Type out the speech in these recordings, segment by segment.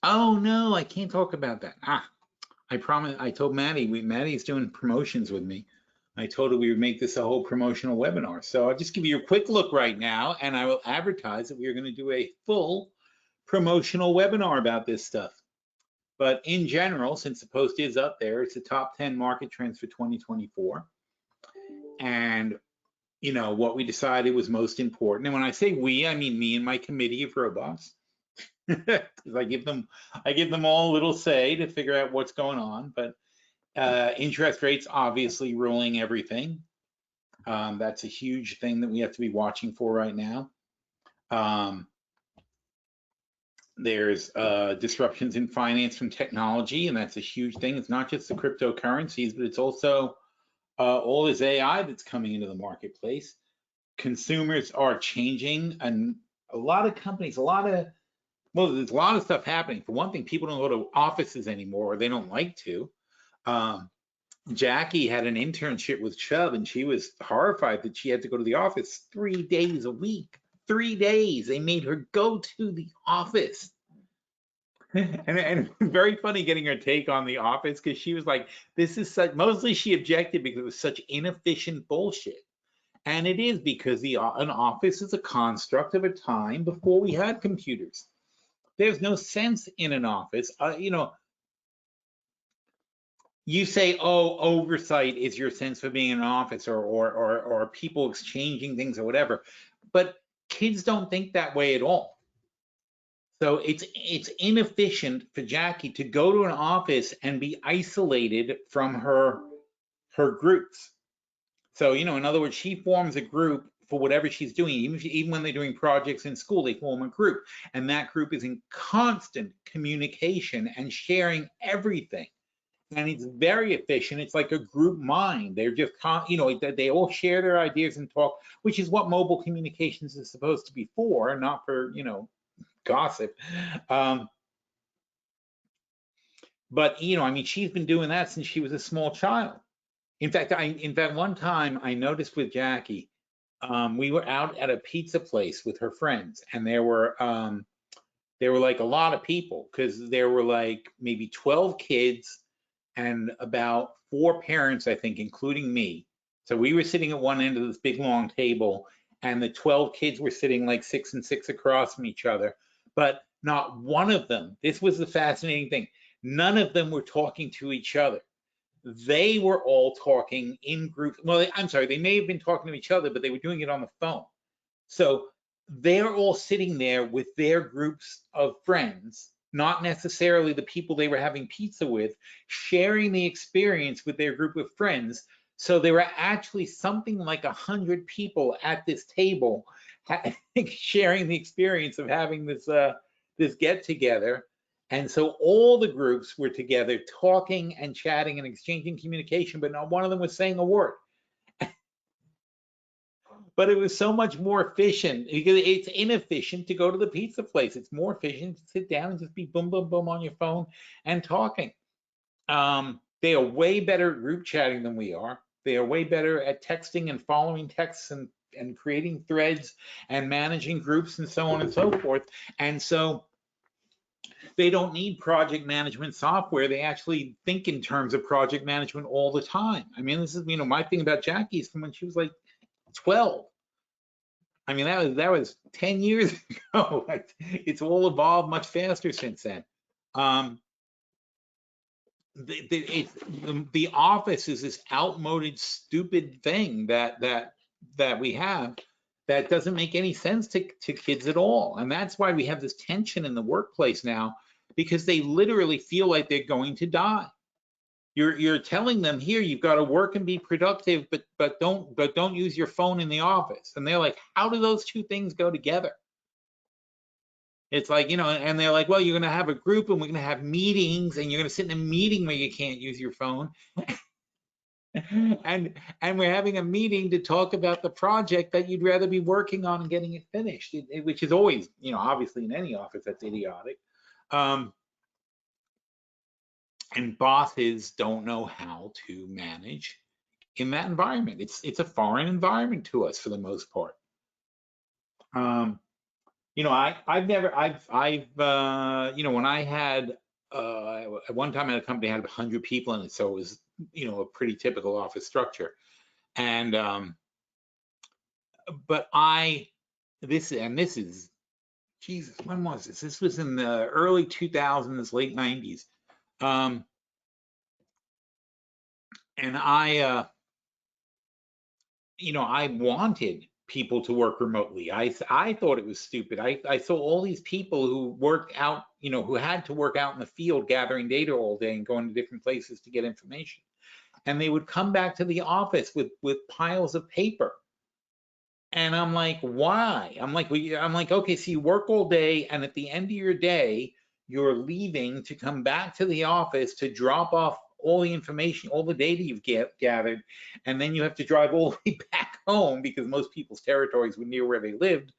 Oh no, I can't talk about that. I promise. I told Maddie. Maddie's doing promotions with me. I told her we would make this a whole promotional webinar. So I'll just give you a quick look right now, and I will advertise that we are going to do a full promotional webinar about this stuff. But in general, since the post is up there, it's the top 10 market trends for 2024. And you know what we decided was most important. And when I say we, I mean me and my committee of robots. Because I give them all a little say to figure out what's going on. But interest rates obviously ruling everything. That's a huge thing that we have to be watching for right now. There's disruptions in finance from technology, and that's a huge thing. It's not just the cryptocurrencies, but it's also all this AI that's coming into the marketplace. Consumers are changing, and a lot of companies, well, there's a lot of stuff happening. For one thing, people don't go to offices anymore, or they don't like to. Jackie had an internship with Chubb, and she was horrified that she had to go to the office 3 days a week. 3 days. They made her go to the office. And very funny getting her take on the office, because she was like, this is such, mostly she objected because it was such inefficient bullshit. And it is, because an office is a construct of a time before we had computers. There's no sense in an office. You know, you say, oh, oversight is your sense for being in an office, or people exchanging things or whatever. But kids don't think that way at all. So it's inefficient for Jackie to go to an office and be isolated from her groups. So, you know, in other words, she forms a group for whatever she's doing. Even when they're doing projects in school, they form a group, and that group is in constant communication and sharing everything. And it's very efficient. It's like a group mind. They're just, you know, they all share their ideas and talk, which is what mobile communications is supposed to be for, not for, you know, gossip. But, you know, I mean, she's been doing that since she was a small child. In fact, one time I noticed with Jackie, we were out at a pizza place with her friends, and there were like a lot of people, because there were like maybe 12 kids and about 4 parents, I think, including me. So we were sitting at one end of this big long table, and the 12 kids were sitting like 6 and 6 across from each other. But not one of them, this was the fascinating thing, none of them were talking to each other. They were all talking in groups. Well, I'm sorry, they may have been talking to each other, but they were doing it on the phone. So they're all sitting there with their groups of friends, not necessarily the people they were having pizza with, sharing the experience with their group of friends. So there were actually something like 100 people at this table sharing the experience of having this get together. And so all the groups were together talking and chatting and exchanging communication, but not one of them was saying a word. But it was so much more efficient, because it's inefficient to go to the pizza place. It's more efficient to sit down and just be boom, boom, boom on your phone and talking. They are way better at group chatting than we are. They are way better at texting and following texts and creating threads and managing groups and so on and so forth. And so they don't need project management software. They actually think in terms of project management all the time. I mean, this is, you know, my thing about Jackie's from when she was like 12. I mean, that was 10 years ago. It's all evolved much faster since then. The office is this outmoded, stupid thing that we have that doesn't make any sense to kids at all. And that's why we have this tension in the workplace now, because they literally feel like they're going to die. You're telling them, here, you've got to work and be productive, but don't use your phone in the office. And they're like, how do those two things go together? It's like, you know, and they're like, well, you're going to have a group and we're going to have meetings, and you're going to sit in a meeting where you can't use your phone. and we're having a meeting to talk about the project that you'd rather be working on and getting it finished, which is always, you know, obviously in any office, that's idiotic. And bosses don't know how to manage in that environment. It's a foreign environment to us for the most part. when I had, at one time I had a company that had 100 people in it, so it was, a pretty typical office structure. And, but this is, Jesus, when was this? This was in the early 2000s, late 90s. And I wanted people to work remotely. I thought it was stupid. I saw all these people who worked out, who had to work out in the field gathering data all day and going to different places to get information. And they would come back to the office with piles of paper. And I'm like, why? I'm like, okay, so you work all day, and at the end of your day, you're leaving to come back to the office to drop off all the information, all the data you've gathered, and then you have to drive all the way back home because most people's territories were near where they lived,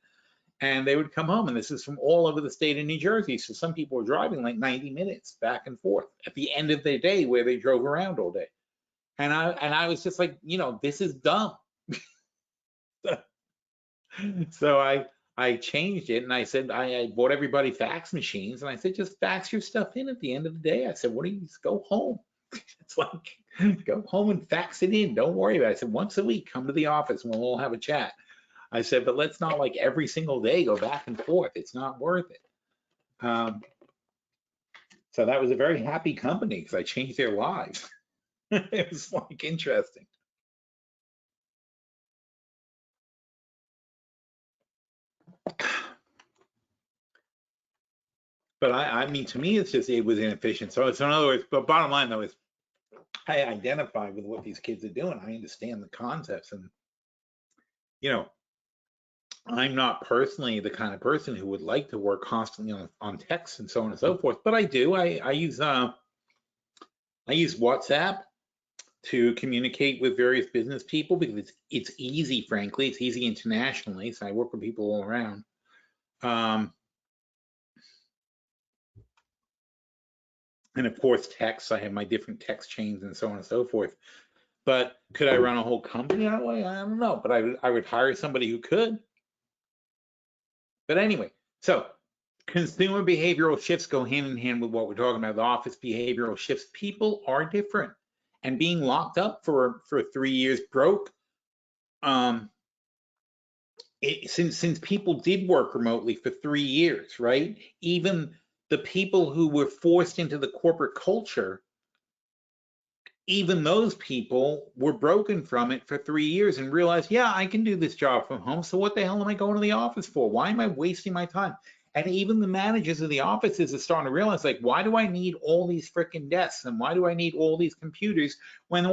and they would come home. And this is from all over the state of New Jersey, so some people were driving like 90 minutes back and forth at the end of the day where they drove around all day. And I was just like, this is dumb. So I changed it, and I said I bought everybody fax machines, and I said, just fax your stuff in at the end of the day. I said, what do you, just go home. It's like, go home and fax it in. Don't worry about it. I said, once a week, come to the office and we'll all have a chat. I said, but let's not like every single day go back and forth. It's not worth it. So that was a very happy company because I changed their lives. It was like interesting. But I mean, to me, it was inefficient. So in other words, but bottom line though is I identify with what these kids are doing. I understand the concepts, and I'm not personally the kind of person who would like to work constantly on text and so on and so forth. But I do. I use WhatsApp to communicate with various business people because it's easy. Frankly, it's easy internationally. So I work with people all around. And of course, text. I have my different text chains and so on and so forth. But could I run a whole company that way? I don't know. But I would hire somebody who could. But anyway, so consumer behavioral shifts go hand in hand with what we're talking about, the office behavioral shifts. People are different. And being locked up for 3 years broke. Since people did work remotely for 3 years, right? Even the people who were forced into the corporate culture, even those people were broken from it for 3 years and realized, yeah, I can do this job from home. So what the hell am I going to the office for? Why am I wasting my time? And even the managers of the offices are starting to realize, like, why do I need all these freaking desks? And why do I need all these computers when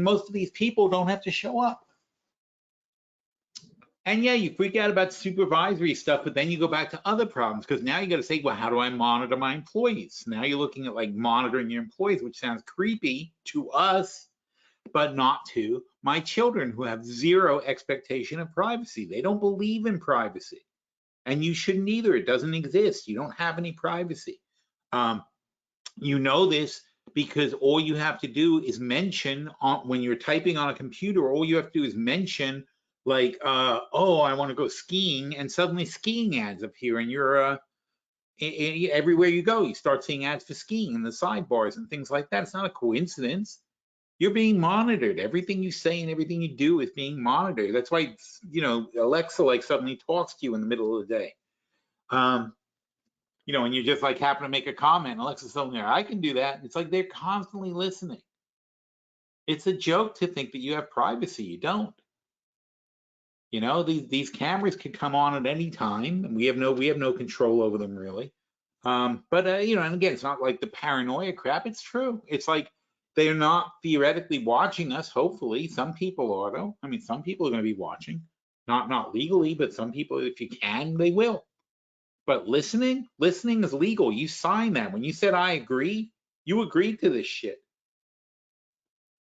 most of these people don't have to show up? And yeah, you freak out about supervisory stuff, but then you go back to other problems because now you got to say, well, how do I monitor my employees? Now you're looking at like monitoring your employees, which sounds creepy to us, but not to my children who have zero expectation of privacy. They don't believe in privacy, and you shouldn't either. It doesn't exist. You don't have any privacy. You know this because all you have to do is mention when you're typing on a computer, all you have to do is mention like, oh, I want to go skiing, and suddenly skiing ads appear, and you're everywhere you go, you start seeing ads for skiing in the sidebars and things like that. It's not a coincidence. You're being monitored. Everything you say and everything you do is being monitored. That's why, Alexa like suddenly talks to you in the middle of the day. And you just like happen to make a comment, Alexa's telling there, I can do that. It's like they're constantly listening. It's a joke to think that you have privacy. You don't. These cameras can come on at any time, and we have no control over them really. And again, it's not like the paranoia crap. It's true. It's like they're not theoretically watching us. Hopefully, some people are though. I mean, some people are going to be watching, not legally, but some people, if you can, they will. But listening is legal. You signed that. When you said I agree, you agreed to this shit.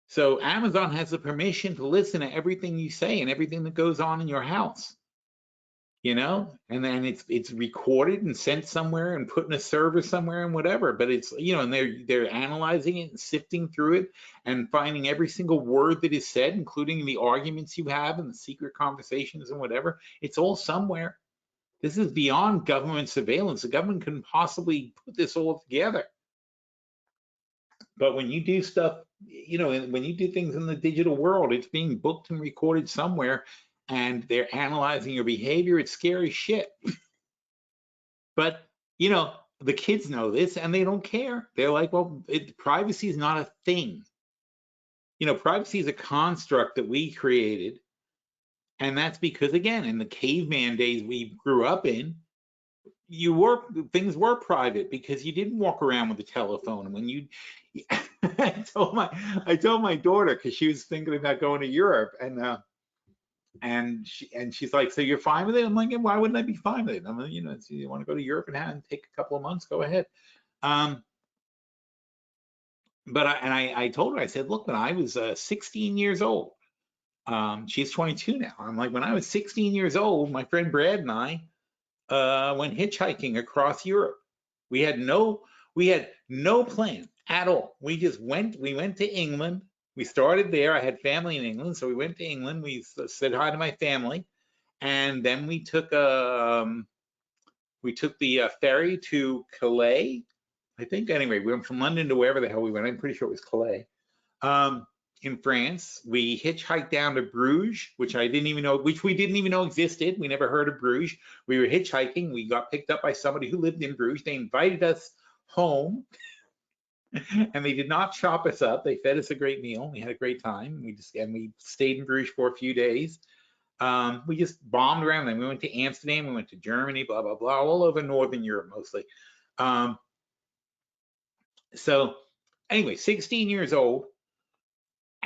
So Amazon has the permission to listen to everything you say and everything that goes on in your house. And then it's recorded and sent somewhere and put in a server somewhere and whatever. But it's, and they're analyzing it and sifting through it and finding every single word that is said, including the arguments you have and the secret conversations and whatever. It's all somewhere. This is beyond government surveillance. The government couldn't possibly put this all together. But when you do stuff, you know, when you do things in the digital world, it's being booked and recorded somewhere, and they're analyzing your behavior. It's scary shit. But, you know, the kids know this and they don't care. They're like, well, privacy is not a thing. You know, privacy is a construct that we created. And that's because, again, in the caveman days we grew up in, things were private because you didn't walk around with a telephone. And when you, I told my daughter, because she was thinking about going to Europe, and she's like, so you're fine with it? I'm like, yeah, why wouldn't I be fine with it? I'm like, you know, you want to go to Europe and take a couple of months, go ahead. But I told her, I said, look, when I was 16 years old, she's 22 now. I'm like, when I was 16 years old, my friend Brad and I went hitchhiking across Europe. We had no plan at all. We went to England. We started there. I had family in England, so we went to England. We said hi to my family, and then we took the ferry to Calais, I think. Anyway, we went from London to wherever the hell we went. I'm pretty sure it was Calais. In France, we hitchhiked down to Bruges, which we didn't even know existed. We never heard of Bruges. We were hitchhiking. We got picked up by somebody who lived in Bruges. They invited us home, and they did not chop us up. They fed us a great meal. We had a great time. We stayed in Bruges for a few days. We just bombed around. Then we went to Amsterdam. We went to Germany. Blah blah blah. All over Northern Europe mostly. So anyway, 16 years old.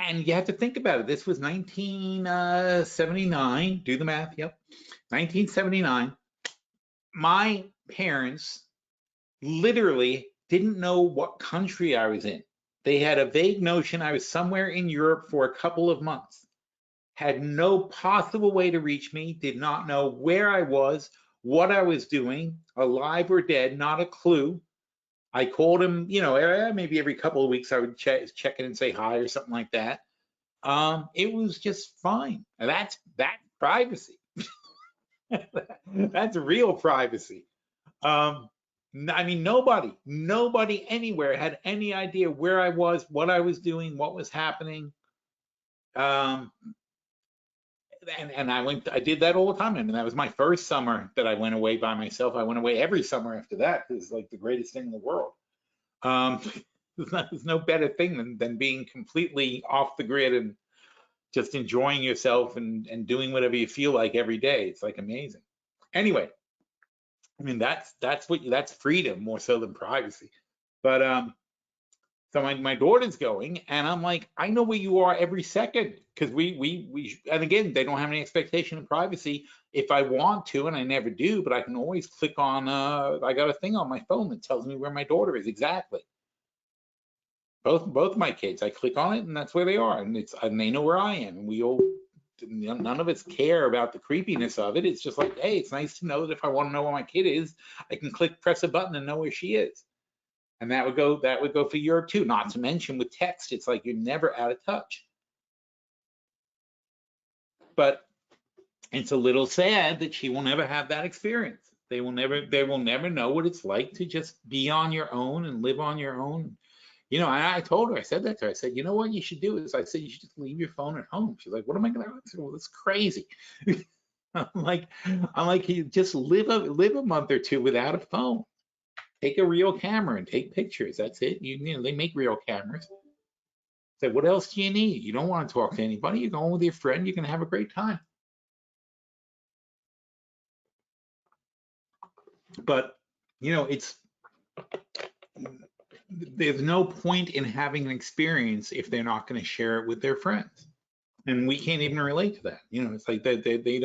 And you have to think about it. This was 1979. Do the math. Yep. 1979. My parents literally didn't know what country I was in. They had a vague notion I was somewhere in Europe for a couple of months. Had no possible way to reach me. Did not know where I was, what I was doing, alive or dead. Not a clue. I called him, you know, maybe every couple of weeks I would check in and say hi or something like that. It was just fine. That's privacy. That's real privacy. I mean, nobody anywhere had any idea where I was, what I was doing, what was happening. And I did that all the time. And that was my first summer that I went away by myself. I went away every summer after that. It was like the greatest thing in the world. There's no better thing than being completely off the grid and just enjoying yourself and doing whatever you feel like every day. It's like amazing. Anyway, I mean, that's freedom more so than privacy. But so my daughter's going, and I'm like, I know where you are every second, because we and again, they don't have any expectation of privacy. If I want to, and I never do, but I can always click on I got a thing on my phone that tells me where my daughter is exactly. Both my kids, I click on it and that's where they are, and they know where I am, and we all, none of us care about the creepiness of it. It's just like, hey, it's nice to know that if I want to know where my kid is, I can press a button and know where she is. And that would go for Europe too. Not to mention with text, it's like you're never out of touch. But it's a little sad that she will never have that experience. They will never know what it's like to just be on your own and live on your own. You know, I told her, I said that to her. I said, you know what you should do is, I said, you should just leave your phone at home. She's like, what am I going to do? I said, well, that's crazy. I'm like, you just live a month or two without a phone. Take a real camera and take pictures. That's it. You know, they make real cameras. I said, what else do you need? You don't want to talk to anybody. You're going with your friend. You're going to have a great time. But, you know, there's no point in having an experience if they're not going to share it with their friends. And we can't even relate to that. You know, it's like they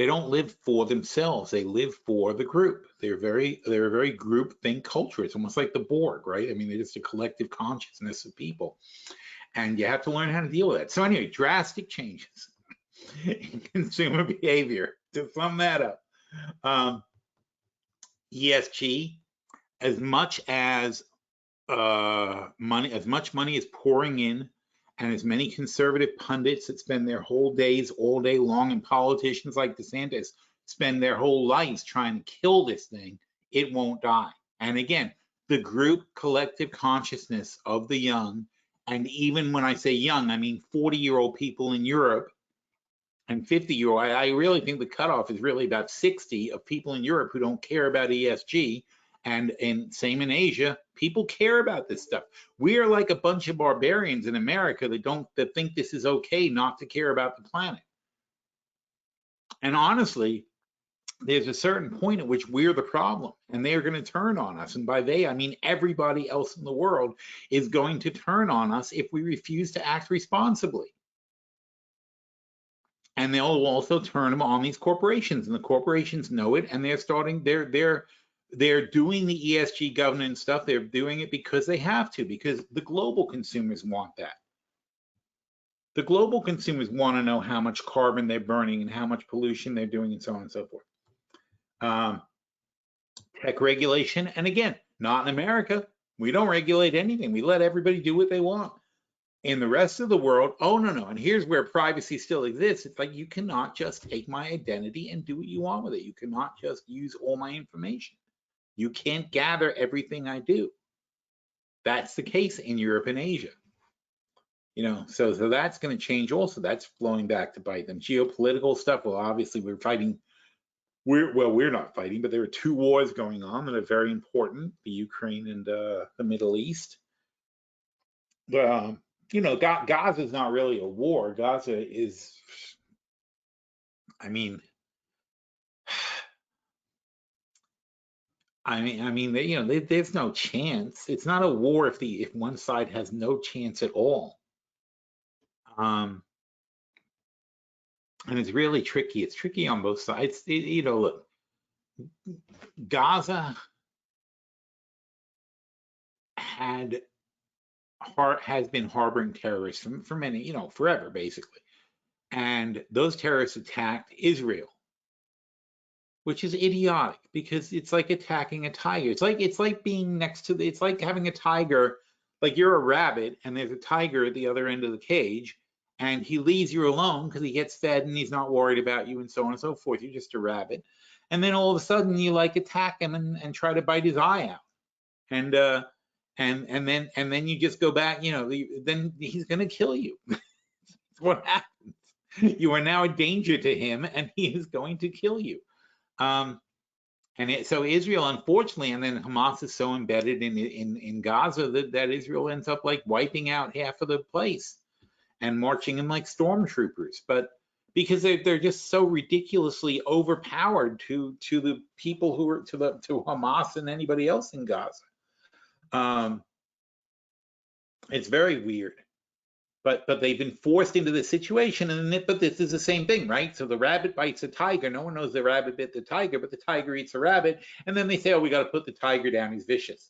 don't live for themselves. They live for the group. They're a very group think culture. It's almost like the Borg, right? I mean, they're just a collective consciousness of people, and you have to learn how to deal with it. So anyway, drastic changes in consumer behavior. To sum that up, ESG, as much money is pouring in, and as many conservative pundits that spend their whole days all day long, and politicians like DeSantis spend their whole lives trying to kill this thing, it won't die. And again, the group collective consciousness of the young, and even when I say young, I mean 40-year-old people in Europe and 50-year-old. I really think the cutoff is really about 60 of people in Europe who don't care about ESG, and same in Asia. People care about this stuff. We are like a bunch of barbarians in America that think this is okay not to care about the planet. And honestly, there's a certain point at which we're the problem, and they are going to turn on us. And by they, I mean everybody else in the world is going to turn on us if we refuse to act responsibly. And they'll also turn them on these corporations, and the corporations know it, and they're doing the ESG governance stuff. They're doing it because they have to, because the global consumers want that. The global consumers want to know how much carbon they're burning and how much pollution they're doing, and so on and so forth. Tech regulation, and again, not in America. We don't regulate anything. We let everybody do what they want. In the rest of the world, oh no. And here's where privacy still exists. It's like, you cannot just take my identity and do what you want with it. You cannot just use all my information. You can't gather everything I do. That's the case in Europe and Asia. You know, so that's going to change also. That's flowing back to bite them. Geopolitical stuff, well, obviously we're fighting. We're not fighting, but there are two wars going on that are very important, the Ukraine and the Middle East. You know, Gaza is not really a war. Gaza is, I mean, you know, there's no chance. It's not a war if one side has no chance at all. And it's really tricky. It's tricky on both sides. You know, look, Gaza has been harboring terrorists for many, you know, forever basically. And those terrorists attacked Israel, which is idiotic, because it's like attacking a tiger. It's like being next to it's like having a tiger, like you're a rabbit and there's a tiger at the other end of the cage, and he leaves you alone because he gets fed and he's not worried about you and so on and so forth. You're just a rabbit. And then all of a sudden you like attack him and try to bite his eye out. And then you just go back, you know, then he's going to kill you. That's what happens. You are now a danger to him, and he is going to kill you. So Israel, unfortunately, and then Hamas is so embedded in Gaza that Israel ends up like wiping out half of the place and marching in like stormtroopers. But because they're just so ridiculously overpowered to the people who are to Hamas and anybody else in Gaza. It's very weird, but they've been forced into this situation, but this is the same thing, right? So the rabbit bites a tiger. No one knows the rabbit bit the tiger, but the tiger eats a rabbit, and then they say, "Oh, we got to put the tiger down. He's vicious."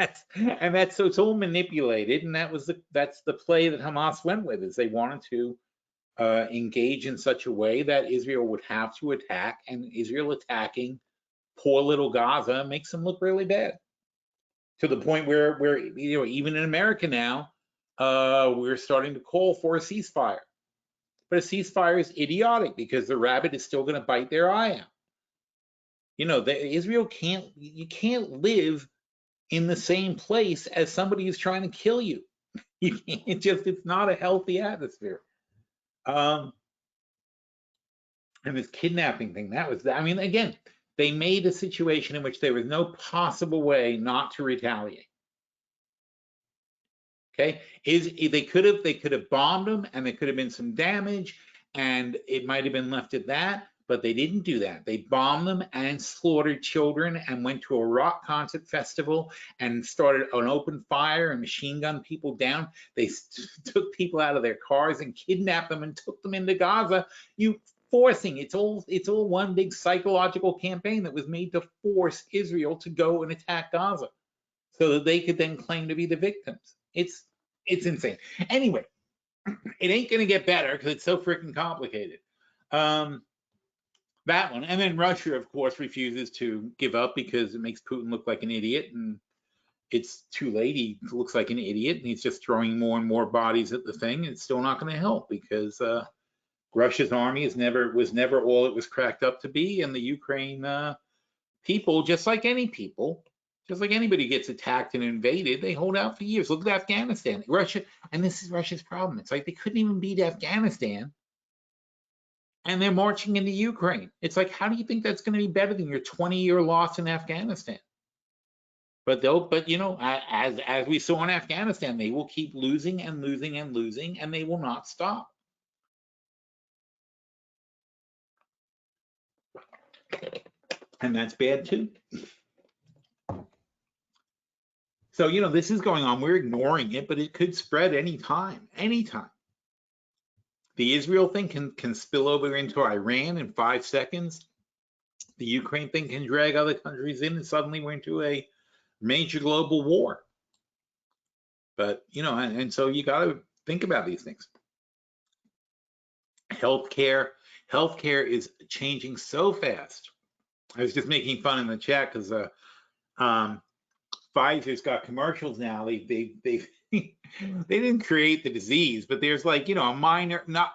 So it's all manipulated, and that's the play that Hamas went with, is they wanted to engage in such a way that Israel would have to attack, and Israel attacking poor little Gaza makes them look really bad. To the point where you know, even in America now, we're starting to call for a ceasefire. But a ceasefire is idiotic because the rabbit is still going to bite their eye out. You know, Israel can't live in the same place as somebody who's trying to kill you. You can't, it's not a healthy atmosphere. And this kidnapping thing, I mean, again, they made a situation in which there was no possible way not to retaliate. Okay, they could have bombed them, and there could have been some damage, and it might have been left at that, but they didn't do that. They bombed them and slaughtered children and went to a rock concert festival and started an open fire and machine gunned people down. They took people out of their cars and kidnapped them and took them into Gaza. It's all one big psychological campaign that was made to force Israel to go and attack Gaza so that they could then claim to be the victims. It's insane. Anyway, it ain't going to get better because it's so freaking complicated. That one. And then Russia, of course, refuses to give up because it makes Putin look like an idiot, and it's too late. He looks like an idiot, and he's just throwing more and more bodies at the thing. It's still not going to help because Russia's army was never all it was cracked up to be, and the Ukraine people, just like any people, just like anybody gets attacked and invaded, they hold out for years. Look at Afghanistan, Russia, and this is Russia's problem. It's like they couldn't even beat Afghanistan, and they're marching into Ukraine. It's like, how do you think that's going to be better than your 20-year loss in Afghanistan? But as we saw in Afghanistan, they will keep losing and losing and losing, and they will not stop. And that's bad too. So, this is going on. We're ignoring it, but it could spread anytime, anytime. The Israel thing can spill over into Iran in 5 seconds. The Ukraine thing can drag other countries in, and suddenly we're into a major global war. But, and so you got to think about these things. Healthcare is changing so fast. I was just making fun in the chat because Pfizer's got commercials now. They they didn't create the disease, but there's like, a minor, not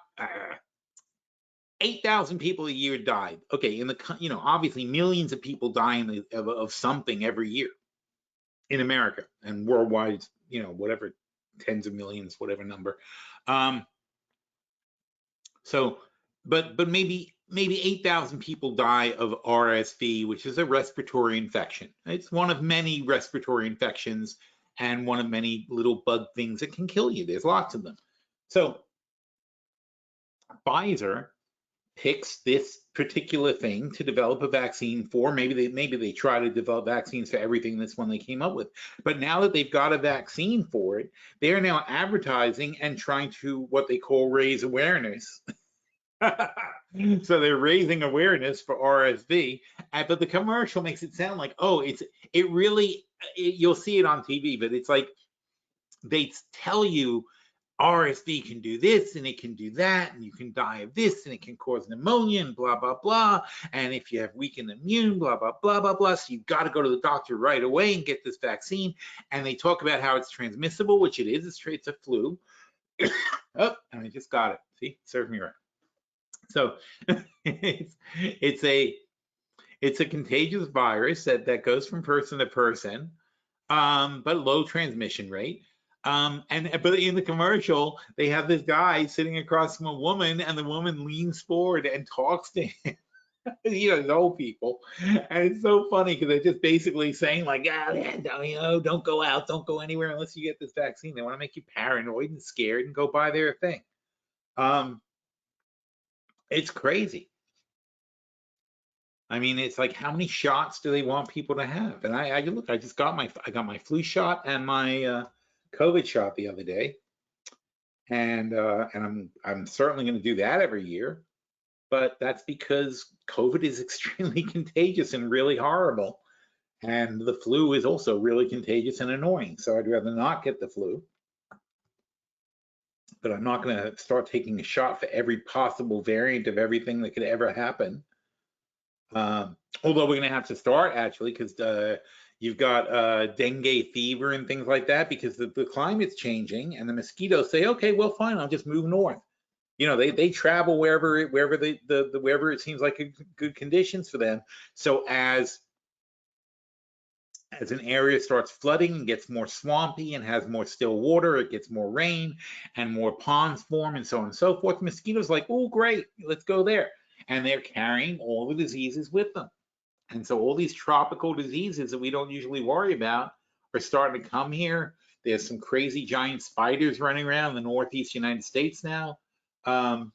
8,000 people a year died. Okay, in the obviously millions of people dying of something every year in America and worldwide, whatever, tens of millions, whatever number. So, but maybe 8,000 people die of RSV, which is a respiratory infection. It's one of many respiratory infections and one of many little bug things that can kill you. There's lots of them. So Pfizer picks this particular thing to develop a vaccine for. Maybe they try to develop vaccines for everything. That's one they came up with. But now that they've got a vaccine for it, they are now advertising and trying to what they call raise awareness. So they're raising awareness for RSV, but the commercial makes it sound like, oh, you'll see it on TV, but it's like they tell you RSV can do this and it can do that, and you can die of this and it can cause pneumonia and blah, blah, blah. And if you have weakened immune, blah, blah, blah, blah, blah. So you've got to go to the doctor right away and get this vaccine. And they talk about how it's transmissible, which it is. It's a flu. Oh, and I just got it. See, serve me right. So it's a contagious virus that goes from person to person, but low transmission rate. But in the commercial, they have this guy sitting across from a woman, and the woman leans forward and talks to him. These old people, and it's so funny because they're just basically saying like, don't go out, don't go anywhere unless you get this vaccine. They want to make you paranoid and scared and go buy their thing. It's crazy. I mean, it's like, how many shots do they want people to have? And I just got my flu shot and my COVID shot the other day, and I'm certainly going to do that every year. But that's because COVID is extremely contagious and really horrible, and the flu is also really contagious and annoying. So I'd rather not get the flu. But I'm not going to start taking a shot for every possible variant of everything that could ever happen. Although we're going to have to start actually, because you've got dengue fever and things like that, because the climate's changing and the mosquitoes say, okay, well, fine, I'll just move north. They travel wherever it seems like good conditions for them. So as an area starts flooding and gets more swampy and has more still water, it gets more rain and more ponds form and so on and so forth. Mosquitoes like, oh, great, let's go there. And they're carrying all the diseases with them. And so all these tropical diseases that we don't usually worry about are starting to come here. There's some crazy giant spiders running around in the Northeast United States now. And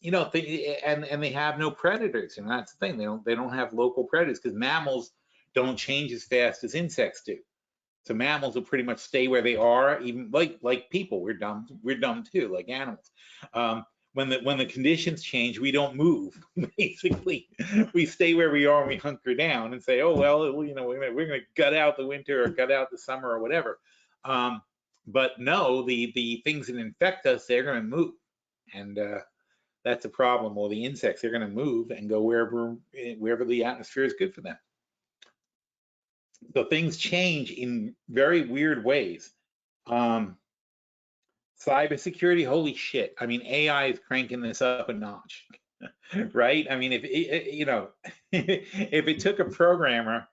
they have no predators, and that's the thing. They don't have local predators because mammals don't change as fast as insects do. So mammals will pretty much stay where they are, even like people. We're dumb too, like animals. When the conditions change, we don't move. Basically, we stay where we are and we hunker down and say, oh well, we're gonna gut out the winter or gut out the summer or whatever. But no, the things that infect us, they're gonna move, and that's a problem. Well, the insects, they're gonna move and go wherever the atmosphere is good for them. So things change in very weird ways. Cybersecurity, holy shit. I mean, AI is cranking this up a notch, right? I mean, if you know, if it took a programmer,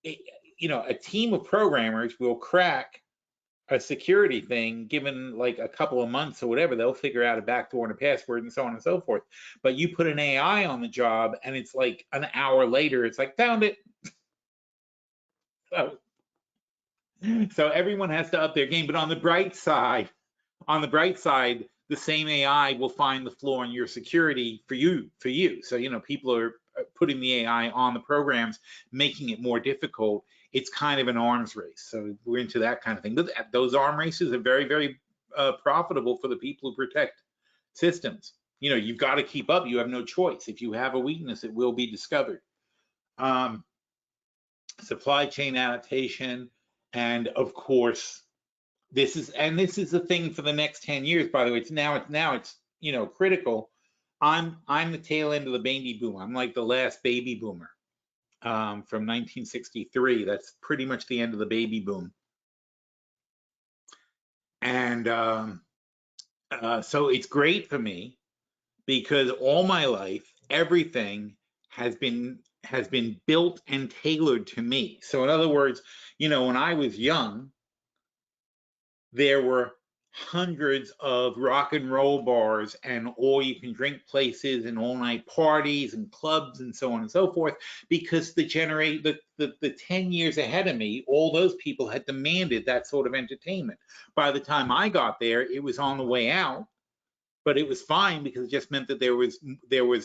it, you know, a team of programmers will crack a security thing given like a couple of months or whatever. They'll figure out a backdoor and a password and so on and so forth. But you put an AI on the job and it's like an hour later, it's like, found it. So, so everyone has to up their game. But on the bright side, the same AI will find the flaw in your security for you. So, you know, people are putting the AI on the programs, making it more difficult. It's kind of an arms race. So we're into that kind of thing. But those arm races are very, very profitable for the people who protect systems. You know, you've got to keep up. You have no choice. If you have a weakness, it will be discovered. Supply chain adaptation, and of course, this is the thing for the next 10 years, by the way. It's you know, critical. I'm the tail end of the baby boom. I'm like the last baby boomer from 1963. That's pretty much the end of the baby boom. And so it's great for me because all my life everything has been built and tailored to me. So in other words, you know, when I was young, there were hundreds of rock and roll bars and all you can drink places and all night parties and clubs and so on and so forth, because the 10 years ahead of me, all those people had demanded that sort of entertainment. By the time I got there, it was on the way out, but it was fine because it just meant that there was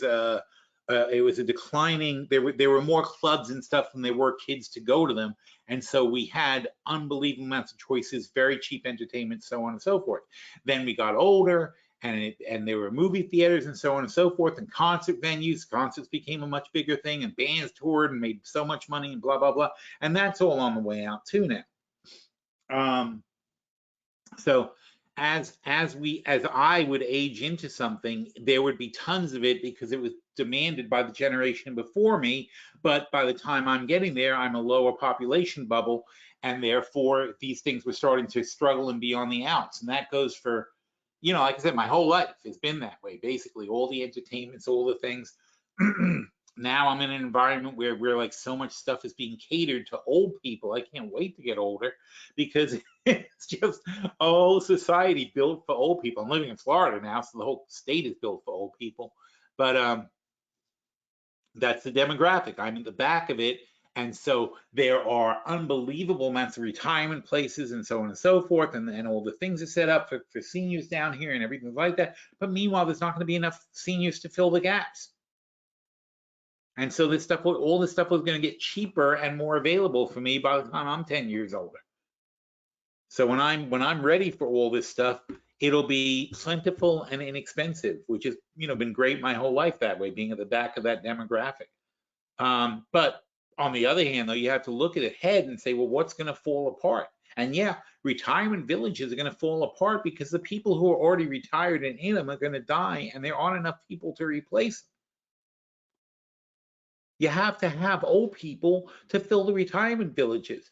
a it was a declining. There were more clubs and stuff than there were kids to go to them, and so we had unbelievable amounts of choices, very cheap entertainment, so on and so forth. Then we got older, and there were movie theaters and so on and so forth, and concert venues. Concerts became a much bigger thing, and bands toured and made so much money, and blah blah blah. And that's all on the way out too now. So as I would age into something, there would be tons of it because it was demanded by the generation before me. But by the time I'm getting there, I'm a lower population bubble, and therefore these things were starting to struggle and be on the outs. And that goes for, you know, like I said, my whole life has been that way. Basically, all the entertainments, all the things. Now I'm in an environment where like so much stuff is being catered to old people. I can't wait to get older because it's just a whole society built for old people. I'm living in Florida now, so the whole state is built for old people. But that's the demographic. I'm in the back of it. And so there are unbelievable amounts of retirement places and so on and so forth. And all the things are set up for seniors down here and everything like that. But meanwhile, there's not going to be enough seniors to fill the gaps. And so all this stuff was going to get cheaper and more available for me by the time I'm 10 years older. So when I'm ready for all this stuff, it'll be plentiful and inexpensive, which has, you know, been great my whole life that way, being at the back of that demographic. But on the other hand, though, you have to look at it ahead and say, well, what's going to fall apart? And yeah, retirement villages are going to fall apart because the people who are already retired and in them are going to die, and there aren't enough people to replace them. You have to have old people to fill the retirement villages.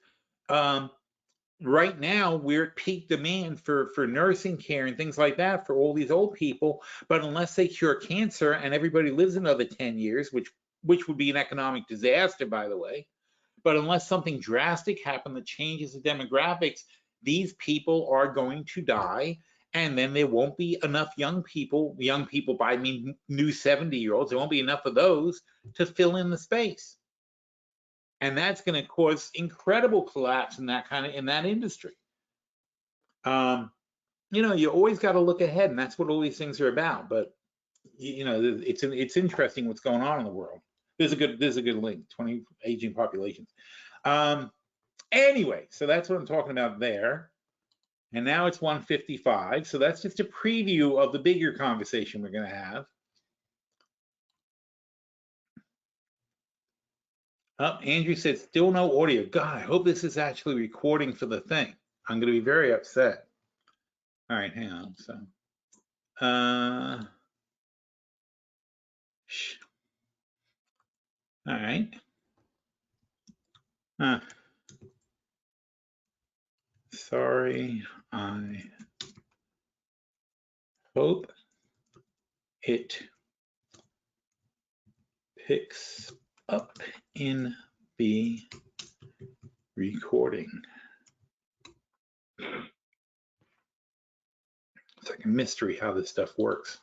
Right now, we're at peak demand for nursing care and things like that for all these old people. But unless they cure cancer and everybody lives another 10 years, which would be an economic disaster, by the way, but unless something drastic happens that changes the demographics, these people are going to die. And then there won't be enough young people by I mean new 70-year-olds, there won't be enough of those to fill in the space. And that's going to cause incredible collapse in that industry. You know, you always got to look ahead, and that's what all these things are about. But you know, it's interesting what's going on in the world. There's a good link. 20 aging populations. Anyway, so that's what I'm talking about there. And now it's 1:55. So that's just a preview of the bigger conversation we're going to have. Andrew said, still no audio. God, I hope this is actually recording for the thing. I'm going to be very upset. All right, hang on. So, all right. Sorry, I Hope it picks up in the recording. It's like a mystery how this stuff works.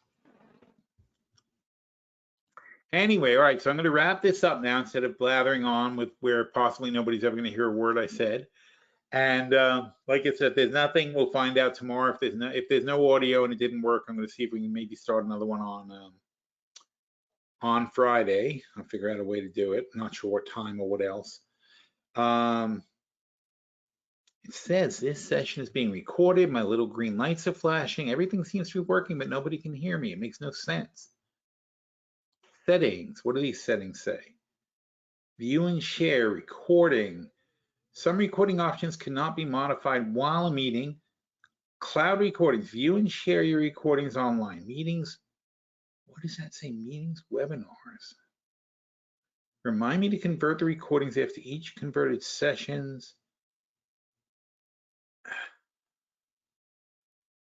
Anyway, all right, so I'm going to wrap this up now instead of blathering on with where possibly nobody's ever going to hear a word I said. And like I said, there's nothing. We'll find out tomorrow. If there's no audio and it didn't work, I'm going to see if we can maybe start another one on Friday. I'll figure out a way to do it. I'm not sure what time or what else. It says this session is being recorded. My little green lights are flashing. Everything seems to be working, but nobody can hear me. It makes no sense. Settings. What do these settings say? View and share, recording. Some recording options cannot be modified while a meeting. Cloud recordings. View and share your recordings online. Meetings. What does that say? Meetings, webinars. Remind me to convert the recordings after each converted sessions.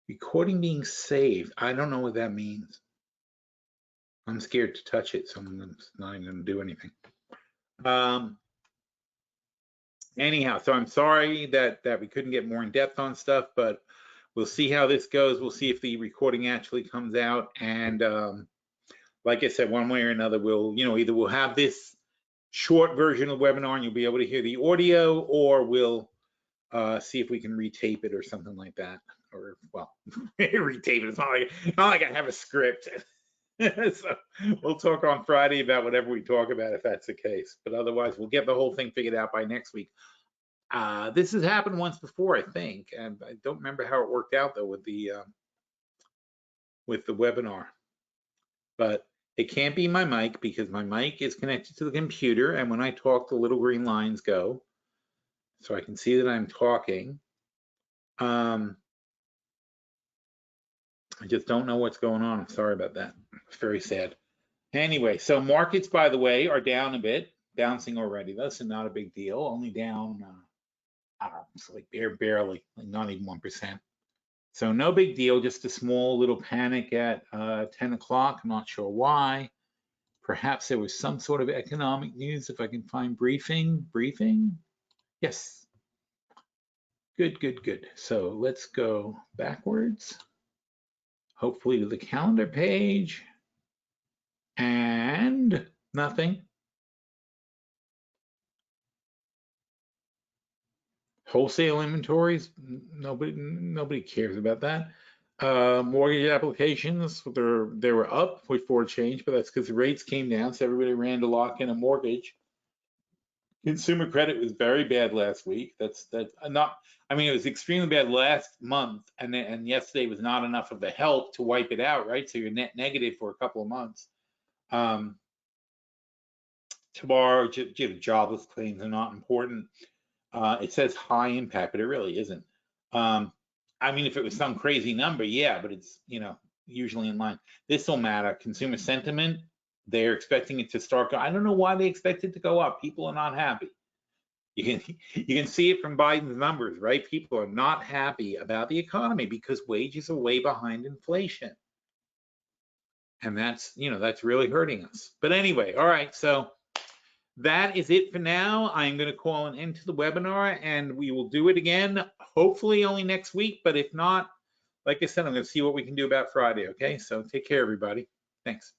Recording being saved. I don't know what that means. I'm scared to touch it, so I'm not even going to do anything. Anyhow, so I'm sorry that we couldn't get more in depth on stuff, but we'll see how this goes. We'll see if the recording actually comes out. And like I said, one way or another, we'll, either we'll have this short version of the webinar and you'll be able to hear the audio, or we'll see if we can retape it or something like that. Or, well, retape it. It's not like I have a script. So we'll talk on Friday about whatever we talk about if that's the case. But otherwise, we'll get the whole thing figured out by next week. This has happened once before, I think, and I don't remember how it worked out though with the webinar. But it can't be my mic because my mic is connected to the computer, and when I talk, the little green lines go, so I can see that I'm talking. I just don't know what's going on. I'm sorry about that. It's very sad. Anyway, so markets, by the way, are down a bit, bouncing already. That's not a big deal. Only down, I don't know, it's like barely, like not even 1%. So no big deal. Just a small little panic at 10 o'clock. I'm not sure why. Perhaps there was some sort of economic news. If I can find briefing. Yes. Good. So let's go backwards. Hopefully to the calendar page, and nothing. Wholesale inventories, nobody cares about that. Mortgage applications, they were up before change, but that's because the rates came down, so everybody ran to lock in a mortgage. Consumer credit was very bad last week. It was extremely bad last month, and yesterday was not enough of a help to wipe it out, right? So you're net negative for a couple of months. Tomorrow, jobless claims are not important. It says high impact, but it really isn't. If it was some crazy number, yeah, but it's usually in line. This will matter. Consumer sentiment, they're expecting it to start. I don't know why they expect it to go up. People are not happy. You can see it from Biden's numbers, right? People are not happy about the economy because wages are way behind inflation. And that's really hurting us. But anyway, all right, so that is it for now. I'm going to call an end to the webinar, and we will do it again, hopefully only next week. But if not, like I said, I'm going to see what we can do about Friday. Okay, so take care, everybody. Thanks.